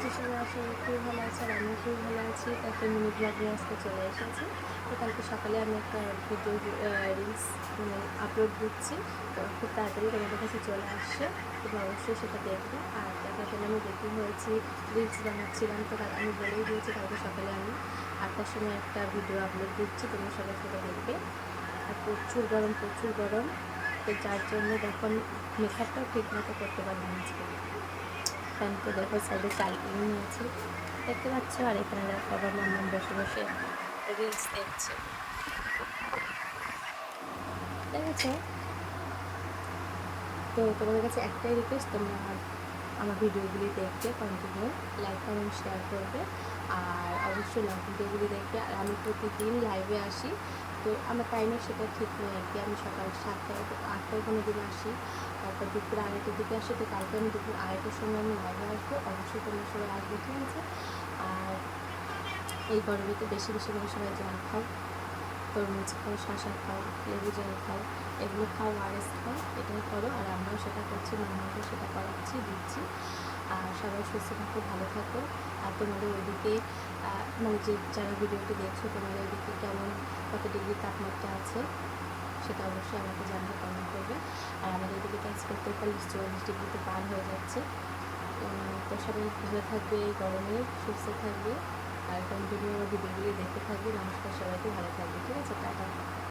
যে সবাই আসলে খুবই ভালো আছে আর আমিও খুবই ভালো আছি। তো একটা মিনি ব্লগ নিয়ে আজকে চলে এসেছি। তো কালকে সকালে আমি একটা ভিডিও রিলস মানে আপলোড দিচ্ছি। তো খুব তাড়াতাড়ি তোমাদের কাছে চলে আসছে। তোমরা অবশ্যই সেটা দেখবে। আর দেখো এখানে আমি রেডি হয়েছি, রিলস বানাচ্ছিলাম। তো আমি বলেই দিয়েছি কালকে সকালে আমি 8টার সময় একটা ভিডিও আপলোড দিচ্ছি, তোমরা সবাই সেটা দেখবে। আর প্রচুর গরম, প্রচুর গরম। তো যার জন্য দেখো আমি মেকআপটাও ঠিক মতো করতে পারলাম আজকে। ফ্যানকে দেখো সাইডে চালিয়ে নিয়েছি, দেখতে পাচ্ছ। আর এখানে দেখো আবার মাম্মাম বসে বসে রিলস দেখছে, দেখেছো? তো তোমাদের কাছে একটাই রিকোয়েস্ট, তোমরা আমার ভিডিওগুলি দেখবে, কন্টিনিউ লাইক কমেন্ট শেয়ার করবে। আর অবশ্যই লং ভিডিওগুলি দেখবে। আর আমি প্রতিদিন লাইভে আসি, তো আমার টাইমের সেটা ঠিক নেই আর কি। আমি সকাল 7টায় 8টায় কোনো দিন আসি, তারপর দুপুর 2:30টার দিকে আসি। তো কালকে আমি দুপুর 2:30টার সময় আমি লাইভে আসবো, অবশ্যই তোমরা সবাই আসবে, ঠিক আছে? আর এই গরমে তো বেশি বেশি করে সবাই জল খাও, তরমুজ খাও, শশা খাও, লেবু জল খাও, এগুলো খাও, ওআরএস খাও, এটাই করো। আর আমরাও সেটা করছি, মামাকেও সেটা করাচ্ছি, দিচ্ছি। আর সবাই সুস্থ থাকো, ভালো থাকো। আর তোমাদের ওইদিকে মানে যে যারা ভিডিওটি দেখছো, তোমাদের ওইদিকে কেমন, কত ডিগ্রি তাপমাত্রা আছে সেটা অবশ্যই আমাকে জানাবে, কমেন্ট করবে। আর আমাদের এদিকে তো আজকে 43-44 ডিগ্রিতে পার হয়ে যাচ্ছে। তো সবাই ভালো থাকবে এই গরমে, সুস্থ থাকবে। আর কন্টিনিউ ভিডিওগুলি দেখতে থাকবে। নমস্কার, সবাইকে ভালো থাকবে, ঠিক আছে? টাটা।